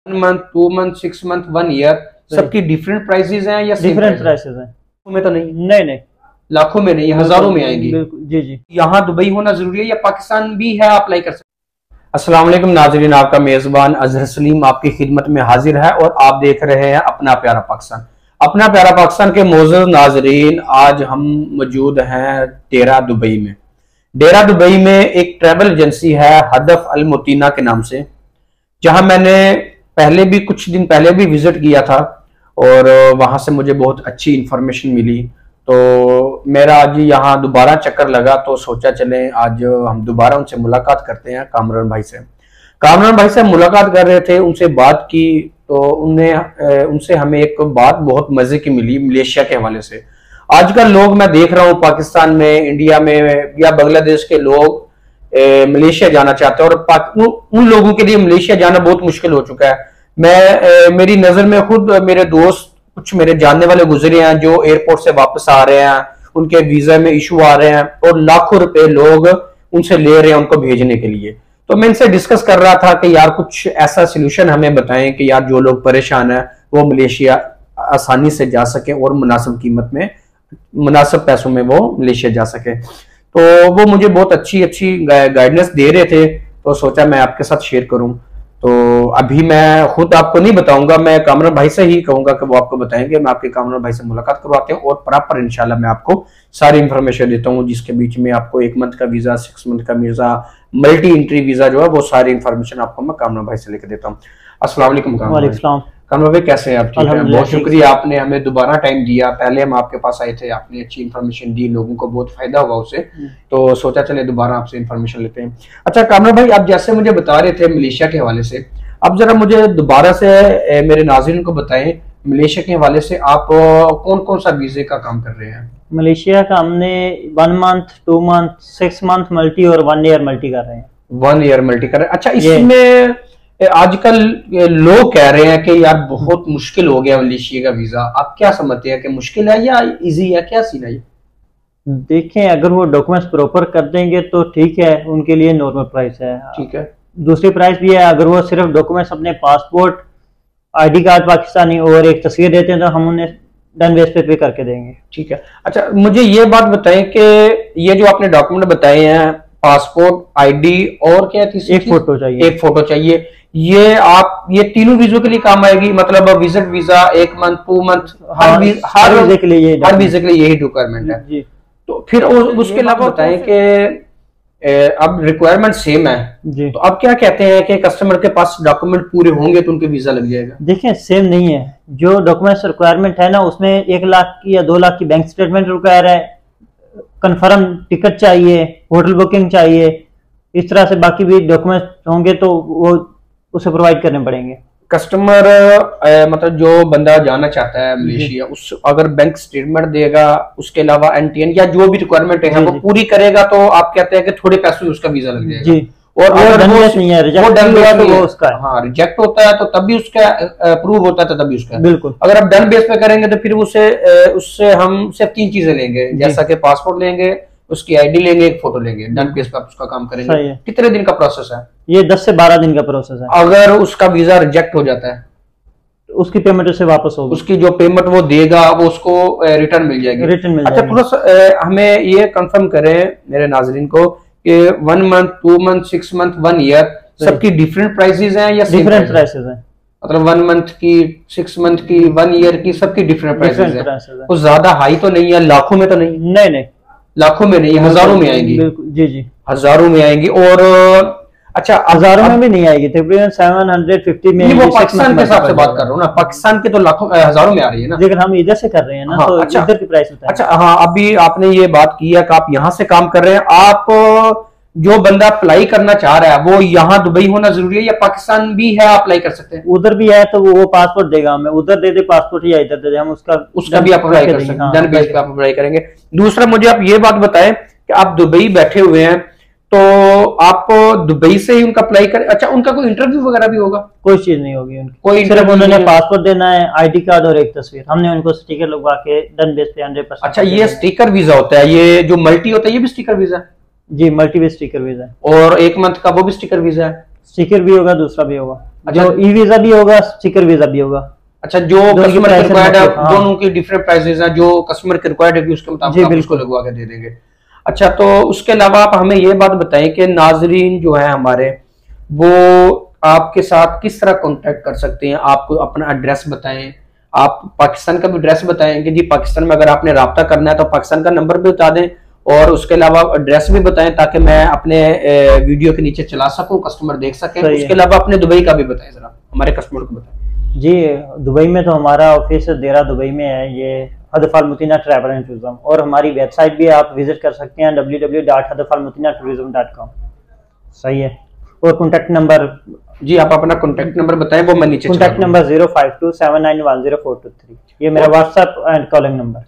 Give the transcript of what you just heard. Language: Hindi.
मंथ, 2 मंथ, 6 मंथ, 1 ईयर, सबकी डिफरेंट प्राइसेस हैं या डिफरेंट प्राइसेस हैं? में तो नहीं, नहीं, लाखों में नहीं, हजारों में आएंगी। जी जी। यहाँ दुबई होना जरूरी है या पाकिस्तान भी है, अप्लाई कर सकते? अस्सलाम वालेकुम नाज़रीन, आपका मेजबान अजहर सलीम आपकी खिदमत में हाजिर है और आप देख रहे हैं अपना प्यारा पाकिस्तान। अपना प्यारा पाकिस्तान के मौजूद नाजरीन, आज हम मौजूद हैं डेरा दुबई में। डेरा दुबई में एक ट्रैवल एजेंसी है हदफ अल मुतीना के नाम से, जहां मैंने पहले भी कुछ दिन पहले भी विजिट किया था और वहां से मुझे बहुत अच्छी इंफॉर्मेशन मिली। तो मेरा आज यहाँ दोबारा चक्कर लगा तो सोचा चले आज हम दोबारा उनसे मुलाकात करते हैं। कामरान भाई से मुलाकात कर रहे थे, उनसे बात की तो उनसे हमें एक बात बहुत मजे की मिली मलेशिया के हवाले से। आजकल लोग मैं देख रहा हूँ पाकिस्तान में, इंडिया में या बांग्लादेश के लोग मलेशिया जाना चाहते हैं और उन लोगों के लिए मलेशिया जाना बहुत मुश्किल हो चुका है। मेरी नजर में खुद मेरे दोस्त कुछ मेरे जानने वाले गुजरे हैं जो एयरपोर्ट से वापस आ रहे हैं, उनके वीजा में इशू आ रहे हैं और लाखों रुपए लोग उनसे ले रहे हैं उनको भेजने के लिए। तो मैं इनसे डिस्कस कर रहा था कि यार कुछ ऐसा सोल्यूशन हमें बताएं कि यार जो लोग परेशान है वो मलेशिया आसानी से जा सके और मुनासिब कीमत में, मुनासिब पैसों में वो मलेशिया जा सके। तो वो मुझे बहुत अच्छी गाइडेंस दे रहे थे, तो सोचा मैं आपके साथ शेयर करूं। तो अभी मैं खुद आपको नहीं बताऊंगा, मैं कामरान भाई से ही कहूंगा कि वो आपको बताएंगे। मैं आपके कामरान भाई से मुलाकात करवाते हैं और प्रॉपर इंशाल्लाह मैं आपको सारी इंफॉर्मेशन देता हूँ, जिसके बीच में आपको 1 मंथ का वीजा, 6 मंथ का वीजा, मल्टी एंट्री वीजा जो है वो सारी इंफॉर्मेशन आपको मैं कामरान भाई से लेकर देता हूँ। अस्सलाम वालेकुम कामरान भाई, कैसे हैं आप? ठीक है, बहुत शुक्रिया आपने हमें दोबारा टाइम दिया। पहले हम आपके पास आए थे, आपने अच्छी इन्फॉर्मेशन दी, लोगों को बहुत फायदा हुआ उससे, तो सोचा चले दोबारा आपसे इन्फॉर्मेशन लेते हैं। अच्छा कामरान भाई, आप जैसे मुझे बता रहे थे मलेशिया के हवाले से, अब जरा मुझे दोबारा से मेरे नाज़रीन को बताएं मलेशिया के हवाले से आप कौन कौन सा वीजे का काम कर रहे हैं? मलेशिया का हमने 1 मंथ, 2 मंथ, 6 मंथ मल्टी और 1 ईयर मल्टी कर रहे हैं। 1 ईयर मल्टी कर रहे हैं। अच्छा, इसमें आजकल लोग कह रहे हैं कि यार बहुत मुश्किल हो गया मलेशिया का वीजा, आप क्या समझते हैं कि मुश्किल है या इजी है, क्या सीन है? देखें, अगर वो डॉक्यूमेंट्स प्रॉपर कर देंगे तो ठीक है, उनके लिए नॉर्मल प्राइस है। ठीक है, दूसरी प्राइस भी है, अगर वो सिर्फ डॉक्यूमेंट्स अपने पासपोर्ट, आईडी कार्ड पाकिस्तानी और एक तस्वीर देते हैं तो हम उन्हें डन बेस पे करके देंगे। ठीक है। अच्छा, मुझे ये बात बताएं कि ये जो आपने डॉक्यूमेंट बताए हैं, पासपोर्ट, आईडी और क्या थी? एक फोटो चाहिए। एक फोटो चाहिए। ये तीनों वीजों के लिए काम आएगी? मतलब विजिट वीजा, 1 मंथ, 2 मंथ, हर वीजे के लिए यही रिक्वायरमेंट है जी। तो फिर उसके अलावा बताएं कि अब रिक्वायरमेंट सेम है जी, तो अब क्या कहते हैं कि कस्टमर के पास डॉक्यूमेंट पूरे होंगे तो उनके वीजा लग जाएगा? देखिए, सेम नहीं है। जो डॉक्यूमेंट्स रिक्वायरमेंट है ना, उसमें 1 लाख की या 2 लाख की बैंक स्टेटमेंट रिक्वायर है, कंफर्म टिकट चाहिए, होटल बुकिंग चाहिए, इस तरह से बाकी भी डॉक्यूमेंट्स होंगे तो वो उसे प्रोवाइड करने पड़ेंगे। कस्टमर मतलब जो बंदा जाना चाहता है मलेशिया, उस अगर बैंक स्टेटमेंट देगा, उसके अलावा एनटीएन या जो भी रिक्वायरमेंट है वो पूरी करेगा तो आप कहते हैं कि थोड़े पैसे में उसका वीजा लग जाएगा जी। और अगर वो नहीं है, रिजेक्ट होता है तो तब भी उसका अप्रूव होता है तो तब भी उसका। बिल्कुल। अगर आप डन बेस पे करेंगे तो फिर उससे हम सिर्फ 3 चीजें लेंगे, जैसा कि पासपोर्ट लेंगे, उसकी आईडी लेंगे, एक फोटो लेंगे, डन बेस पे आप उसका काम करेंगे। कितने दिन का प्रोसेस है ये? 10 से 12 दिन का प्रोसेस है। अगर उसका वीजा रिजेक्ट हो जाता है उसकी पेमेंट उससे वापस होगी, उसकी जो पेमेंट वो देगा वो उसको रिटर्न मिल जाएगी। अच्छा, थोड़ा हमें ये कंफर्म करें मेरे नाजरीन को कि 1 मंथ, 2 मंथ, 6 मंथ, 1 ईयर, सबकी डिफरेंट प्राइसेस हैं या डिफरेंट प्राइसेस हैं? मतलब 1 मंथ की, 6 मंथ की, 1 ईयर की, सबकी डिफरेंट प्राइसेस हैं। कुछ ज्यादा हाई तो नहीं है, लाखों में तो नहीं? नहीं, लाखों में नहीं, हजारों में आएंगी। जी जी, हजारों में आएंगी। और अच्छा, हजारों में भी नहीं आएगी, तकरीबन 750 में। वो पाकिस्तान के हिसाब से बात कर रहा हूँ ना, पाकिस्तान के तो लाखों हजारों में आ रही है ना, लेकिन हम इधर से कर रहे हैं ना। हाँ, तो अच्छा, इधर की प्राइस बताएं। अच्छा हाँ, अभी आपने ये बात की है कि आप यहाँ से काम कर रहे हैं। आप जो बंदा अप्लाई करना चाह रहा है वो यहाँ दुबई होना जरूरी है या पाकिस्तान भी है, अप्लाई कर सकते हैं? उधर भी है तो वो पासपोर्ट देगा हमें, उधर दे दे पासपोर्ट या इधर दे दे, हम उसका भी आप अप्लाई कर सकते हैं, डन बेस पे आप अप्लाई करेंगे। दूसरा, मुझे आप ये बात बताएं कि आप दुबई बैठे हुए हैं तो आप दुबई से ही उनका अप्लाई करें। अच्छा, उनका कोई इंटरव्यू वगैरह भी होगा? कोई चीज नहीं होगी उनकी, कोई सिर्फ उन्होंने पासपोर्ट देना है, आईडी कार्ड और एक तस्वीर, हमने उनको स्टिकर लगवा के डन बेस पे 100%। अच्छा, ये स्टिकर वीजा होता है, ये जो मल्टी होता है ये भी स्टिकर वीजा? जी, मल्टी भी स्टिकर वीजा है। और 1 मंथ का वो भी स्टिकर वीजा है? स्टिकर भी होगा, दूसरा भी होगा। अच्छा, जो ई वीजा भी होगा, स्टिकर वीजा भी होगा। अच्छा, जो कस्टमर के रिक्वायर्ड है, दोनों की डिफरेंट प्राइसेस हैं। जो कस्टमर के रिक्वायर्ड है उसके मुताबिक आप उसको लगवा के दे देंगे। अच्छा, तो उसके अलावा आप हमें ये बात बताएं कि नाजरीन जो है हमारे, वो आपके साथ किस तरह कांटेक्ट कर सकते हैं? आपको अपना एड्रेस बताएं, आप पाकिस्तान का भी एड्रेस बताएं कि जी पाकिस्तान में अगर आपने राब्ता करना है तो पाकिस्तान का नंबर भी बता दें, और उसके अलावा एड्रेस भी बताएं ताकि मैं अपने वीडियो के नीचे चला सकूं, कस्टमर देख सकें। उसके अलावा अपने दुबई का भी बताएं, जरा हमारे कस्टमर को बताएं। जी, दुबई में तो हमारा ऑफिस देरा दुबई में है, ये हदफ अल मुतीना ट्रैवल एंड टूरिज्म, और हमारी वेबसाइट भी आप विजिट कर सकते हैं www.hadafalmutinatourism.com। सही है। और कॉन्टैक्ट नंबर, जी आप अपना कॉन्टैक्ट नंबर बताएं, वो मैं नीचे कॉन्टैक्ट नंबर 0527910423, ये मेरा व्हाट्सएप एंड कॉलिंग नंबर।